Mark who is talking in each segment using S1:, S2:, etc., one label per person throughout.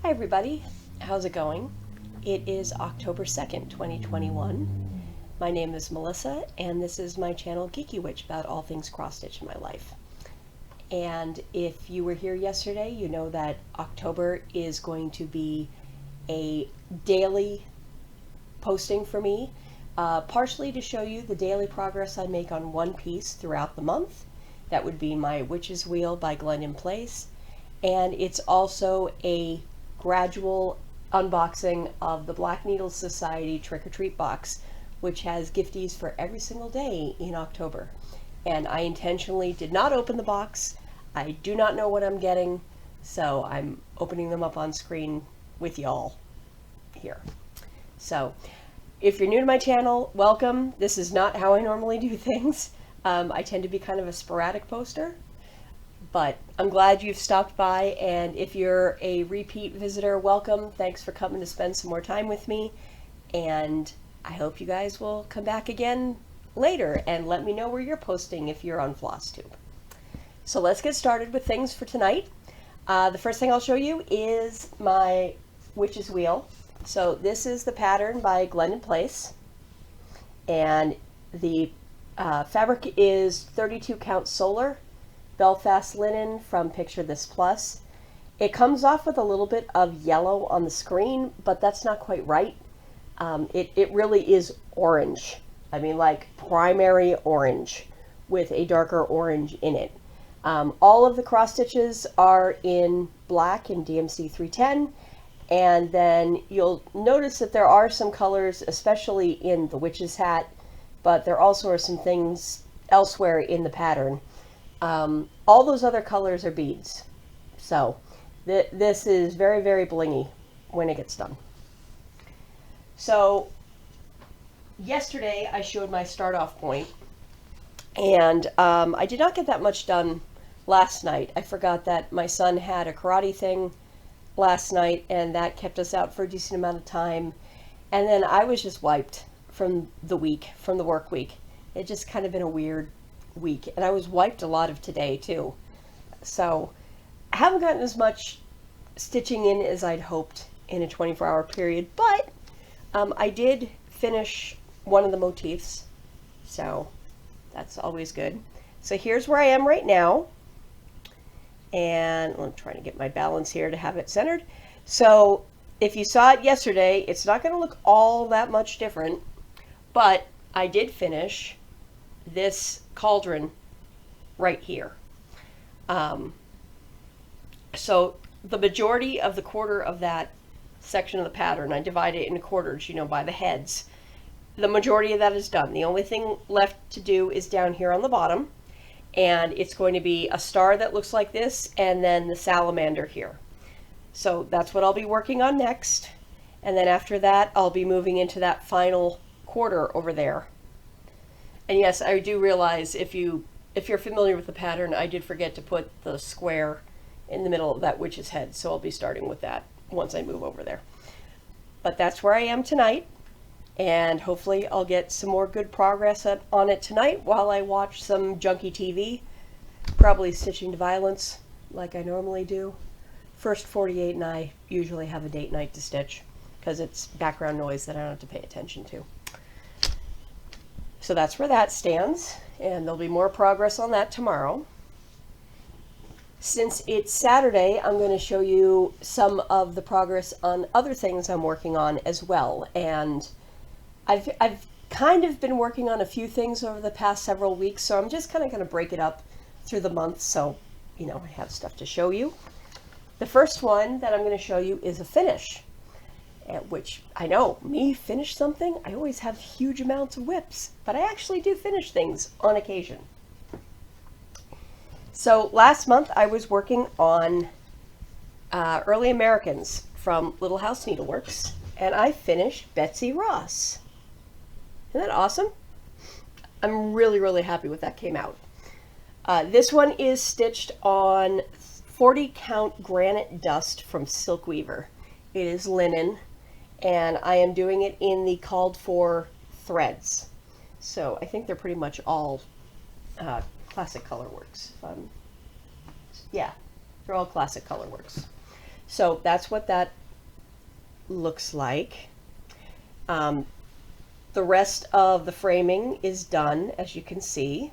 S1: Hi everybody, how's it going? It is October 2nd, 2021. My name is Melissa and this is my channel Geeky Witch about all things cross stitch in my life. And if you were here yesterday, you know that October is going to be a daily posting for me, partially to show you the daily progress I make on one piece throughout the month. That would be my Witch's Wheel by Glendon Place. And it's also a gradual unboxing of the Black Needles Society trick-or-treat box, which has gifties for every single day in October. And I intentionally did not open the box. I do not know what I'm getting, so I'm opening them up on screen with y'all here. So if you're new to my channel, welcome. This is not how I normally do things. I tend to be kind of a sporadic poster, but I'm glad you've stopped by, and if you're a repeat visitor, welcome. Thanks for coming to spend some more time with me, and I hope you guys will come back again later and let me know where you're posting if you're on FlossTube. So let's get started with things for tonight. The first thing I'll show you is my Witch's Wheel. So this is the pattern by Glendon Place, and the fabric is 32 count solar Belfast linen from Picture This Plus. It comes off with a little bit of yellow on the screen, but that's not quite right. It really is orange. I mean, like primary orange with a darker orange in it. All of the cross stitches are in black in DMC 310, and then you'll notice that there are some colors, especially in the witch's hat, but there also are some things elsewhere in the pattern. All those other colors are beads. So this is very, very blingy when it gets done. So yesterday I showed my start off point, and I did not get that much done last night. I forgot that my son had a karate thing last night, and that kept us out for a decent amount of time. And then I was just wiped from the week, from the work week. It just kind of been a weird week, and I was wiped a lot of today too. So I haven't gotten as much stitching in as I'd hoped in a 24-hour period, but I did finish one of the motifs, so that's always good. So here's where I am right now, and I'm trying to get my balance here to have it centered. So if you saw it yesterday, it's not going to look all that much different, but I did finish this cauldron right here. So the majority of the quarter of that section of the pattern, I divide it into quarters, you know, by the heads. The majority of that is done. The only thing left to do is down here on the bottom, and it's going to be a star that looks like this, and then the salamander here. So that's what I'll be working on next, and then after that I'll be moving into that final quarter over there. And yes, I do realize if you're familiar with the pattern, I did forget to put the square in the middle of that witch's head, so I'll be starting with that once I move over there. But that's where I am tonight, and hopefully I'll get some more good progress on it tonight while I watch some junky TV, probably Stitching to Violence like I normally do. First 48 and I usually have a date night to stitch because it's background noise that I don't have to pay attention to. So that's where that stands, and there'll be more progress on that tomorrow. Since it's Saturday, I'm going to show you some of the progress on other things I'm working on as well. And I've kind of been working on a few things over the past several weeks, so I'm just kind of going to break it up through the month so, you know, I have stuff to show you. The first one that I'm going to show you is a finish, which I know, me finish something, I always have huge amounts of whips, but I actually do finish things on occasion. So last month I was working on Early Americans from Little House Needleworks, and I finished Betsy Ross. Isn't that awesome? I'm really, really happy with that came out. This one is stitched on 40 count granite dust from Silk Weaver. It is linen, and I am doing it in the called for threads. So I think they're pretty much all Classic Colorworks. Yeah, they're all Classic Colorworks. So that's what that looks like. The rest of the framing is done, as you can see.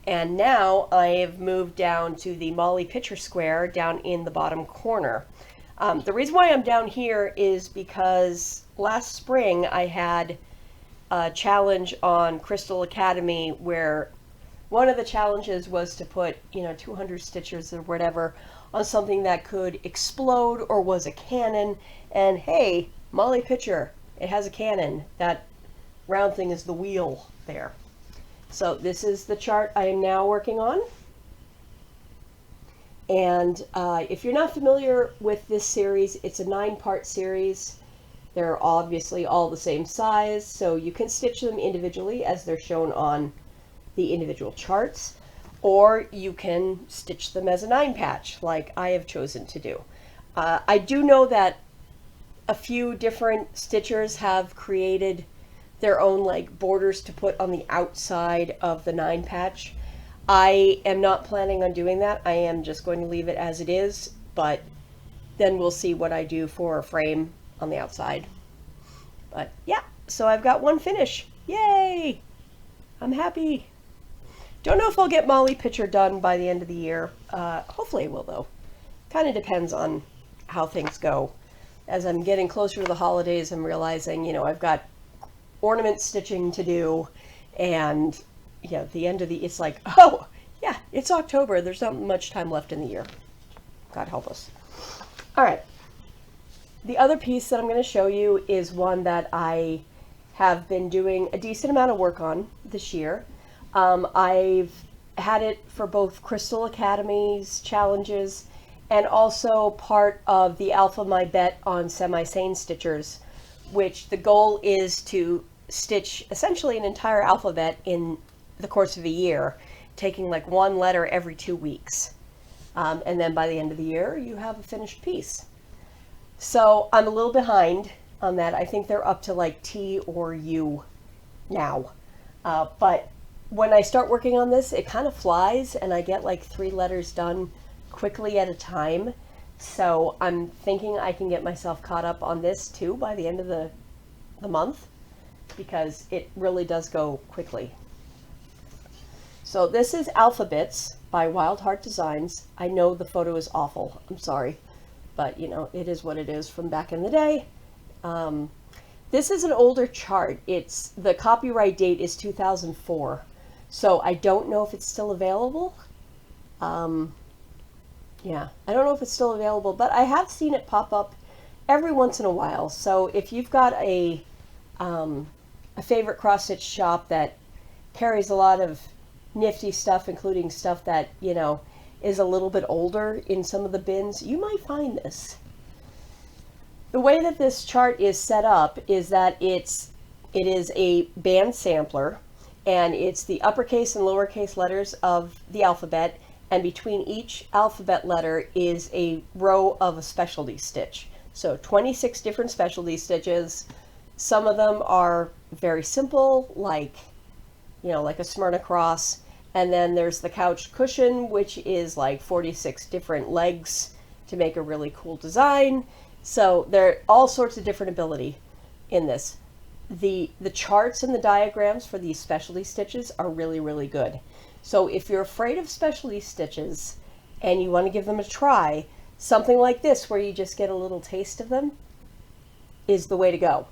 S1: And now I have moved down to the Molly picture square down in the bottom corner. The reason why I'm down here is because last spring I had a challenge on Crystal Academy where one of the challenges was to put, 200 stitches or whatever on something that could explode or was a cannon. And hey, Molly picture, it has a cannon. That round thing is the wheel there. So this is the chart I am now working on. And if you're not familiar with this series, it's a 9-part series. They're obviously all the same size, so you can stitch them individually as they're shown on the individual charts, or you can stitch them as a 9-patch like I have chosen to do. I do know that a few different stitchers have created their own like borders to put on the outside of the 9-patch. I am not planning on doing that. I am just going to leave it as it is, but then we'll see what I do for a frame on the outside. But yeah, so I've got one finish. Yay! I'm happy. Don't know if I'll get Molly picture done by the end of the year. Hopefully I will though. Kind of depends on how things go. As I'm getting closer to the holidays, I'm realizing, I've got ornament stitching to do, and the end of it's like, oh yeah, it's October, there's not much time left in the year. God help us. All right, the other piece that I'm going to show you is one that I have been doing a decent amount of work on this year. I've had it for both Crystal Academy's challenges and also part of the Alpha My Bet on Semi-Sane Stitchers, which the goal is to stitch essentially an entire alphabet in the course of a year, taking like one letter every 2 weeks. And then by the end of the year, you have a finished piece. So I'm a little behind on that. I think they're up to like T or U now. But when I start working on this, it kind of flies and I get like 3 letters done quickly at a time. So I'm thinking I can get myself caught up on this too by the end of the month, because it really does go quickly. So this is Alphabets by Wild Heart Designs. I know the photo is awful. I'm sorry, but it is what it is from back in the day. This is an older chart. The copyright date is 2004. So I don't know if it's still available. Yeah, I don't know if it's still available, but I have seen it pop up every once in a while. So if you've got a favorite cross-stitch shop that carries a lot of nifty stuff, including stuff that, is a little bit older in some of the bins, you might find this. The way that this chart is set up is that it is a band sampler, and it's the uppercase and lowercase letters of the alphabet, and between each alphabet letter is a row of a specialty stitch. So 26 different specialty stitches. Some of them are very simple, like a Smyrna cross, and then there's the couch cushion, which is like 46 different legs to make a really cool design. So there are all sorts of different ability in this. The charts and the diagrams for these specialty stitches are really, really good. So if you're afraid of specialty stitches and you want to give them a try, something like this where you just get a little taste of them is the way to go.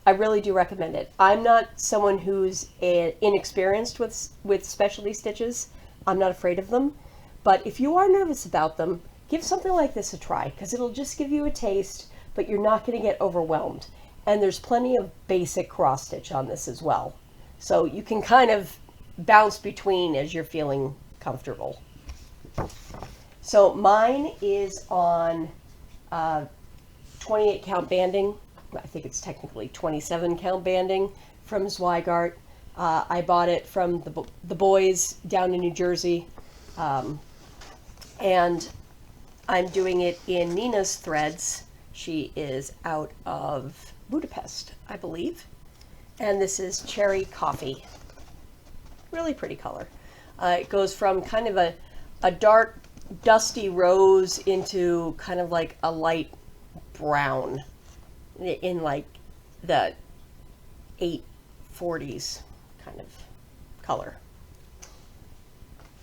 S1: I really do recommend it. I'm not someone who's inexperienced with specialty stitches. I'm not afraid of them. But if you are nervous about them, give something like this a try, because it'll just give you a taste, but you're not going to get overwhelmed. And there's plenty of basic cross stitch on this as well. So you can kind of bounce between as you're feeling comfortable. So mine is on 28 count banding. I think it's technically 27 count banding from Zweigart. I bought it from the boys down in New Jersey. And I'm doing it in Nina's threads. She is out of Budapest, I believe. And this is Cherry Coffee. Really pretty color. It goes from kind of a dark dusty rose into kind of like a light brown in like the 840s kind of color.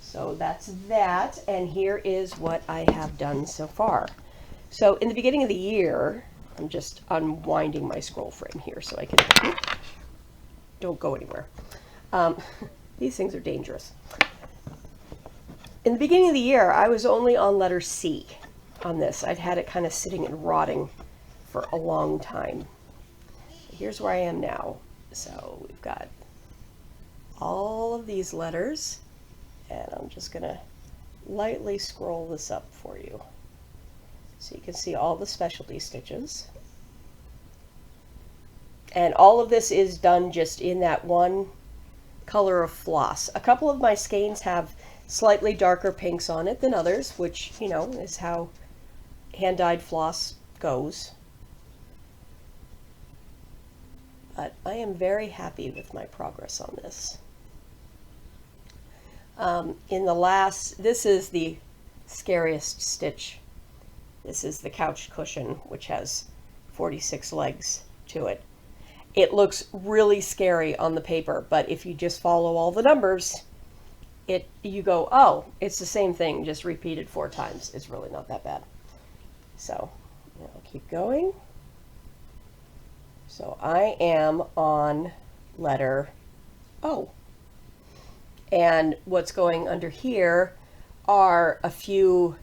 S1: So that's that, and here is what I have done so far. So in the beginning of the year, I'm just unwinding my scroll frame here so I can, don't go anywhere. These things are dangerous. In the beginning of the year, I was only on letter C on this. I'd had it kind of sitting and rotting for a long time. Here's where I am now. So we've got all of these letters, and I'm just going to lightly scroll this up for you so you can see all the specialty stitches. And all of this is done just in that one color of floss. A couple of my skeins have slightly darker pinks on it than others, which, you know, is how hand-dyed floss goes. But I am very happy with my progress on this. This is the scariest stitch. This is the couch cushion, which has 46 legs to it. It looks really scary on the paper, but if you just follow all the numbers, you go, oh, it's the same thing, just repeated 4 times. It's really not that bad. So I'll keep going. So I am on letter O. And what's going under here are a few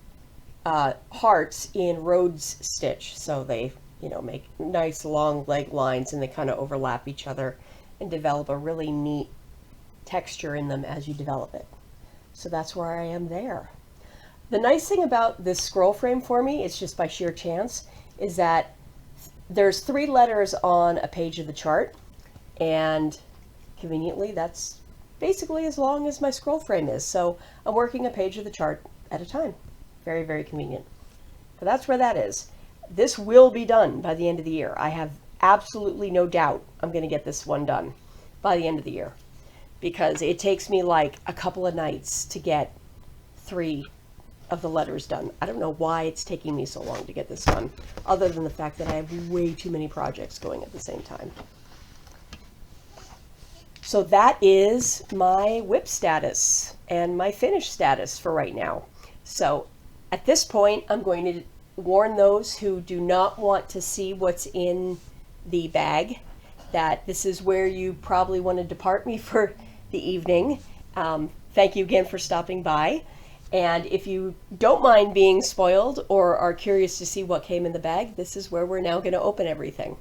S1: hearts in Rhodes stitch. So they, you know, make nice long leg lines, and they kind of overlap each other and develop a really neat texture in them as you develop it. So that's where I am there. The nice thing about this scroll frame for me, it's just by sheer chance, is that there's 3 letters on a page of the chart, and conveniently that's basically as long as my scroll frame is. So I'm working a page of the chart at a time. Very, very convenient. So that's where that is. This will be done by the end of the year. I have absolutely no doubt I'm going to get this one done by the end of the year, because it takes me like a couple of nights to get 3 of the letters done. I don't know why it's taking me so long to get this done, other than the fact that I have way too many projects going at the same time. So that is my whip status and my finish status for right now. So at this point, I'm going to warn those who do not want to see what's in the bag that this is where you probably want to depart me for the evening. Thank you again for stopping by. And if you don't mind being spoiled or are curious to see what came in the bag, this is where we're now going to open everything.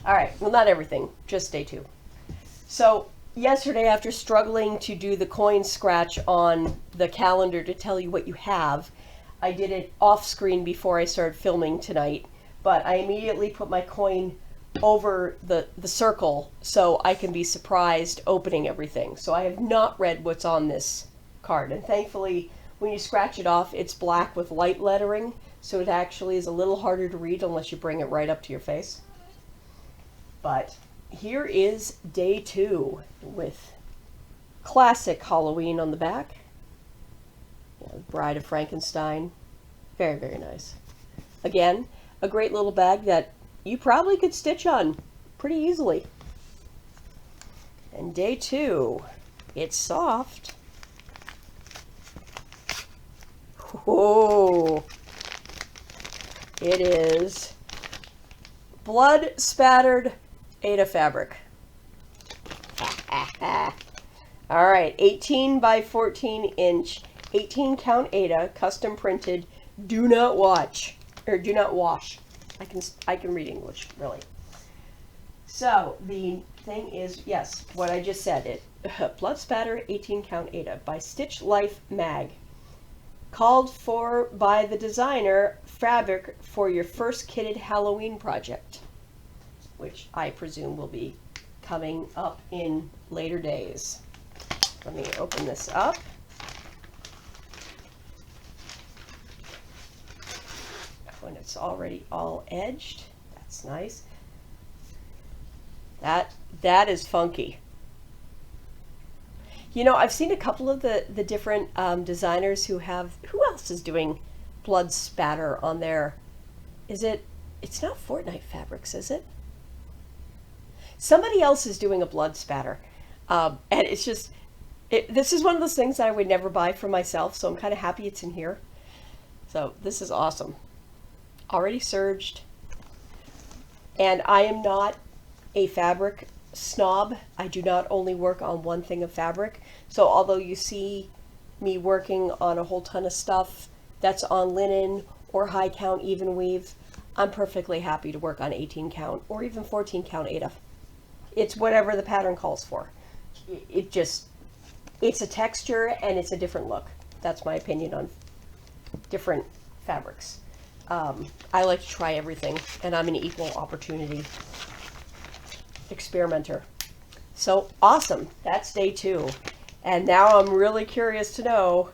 S1: All right, well, not everything, just day 2. So yesterday, after struggling to do the coin scratch on the calendar to tell you what you have, I did it off screen before I started filming tonight, but I immediately put my coin over the circle so I can be surprised opening everything. So I have not read what's on this card, and thankfully when you scratch it off, it's black with light lettering, so it actually is a little harder to read unless you bring it right up to your face. But here is day 2 with classic Halloween on the back. Bride of Frankenstein. Very, very nice. Again, a great little bag that you probably could stitch on pretty easily. And day 2, it's soft. Oh, it is blood spattered Aida fabric. All right, 18 by 14 inch, 18 count Aida, custom printed. Do not wash. I can read English, really. So the thing is, yes, what I just said, it blood spatter 18 count Aida by Stitch Life Mag. Called for by the designer, fabric for your first kitted Halloween project, which I presume will be coming up in later days. Let me open this up. When it's already all edged, that's nice. That is funky. You know, I've seen a couple of the different designers who else is doing blood spatter on their, it's not Fortnite Fabrics, is it? Somebody else is doing a blood spatter. And it's just, this is one of those things that I would never buy for myself, so I'm kind of happy it's in here. So this is awesome. Already serged. And I am not a fabric snob. I do not only work on one thing of fabric. So although you see me working on a whole ton of stuff that's on linen or high count even weave, I'm perfectly happy to work on 18 count or even 14 count Aida. It's whatever the pattern calls for. It's a texture and it's a different look. That's my opinion on different fabrics. I like to try everything, and I'm an equal opportunity experimenter. So awesome, that's day 2. And now I'm really curious to know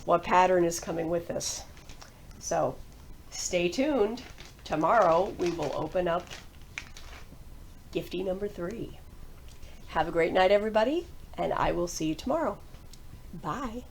S1: what pattern is coming with this. So stay tuned. Tomorrow we will open up Gifty number 3. Have a great night, everybody, and I will see you tomorrow. Bye.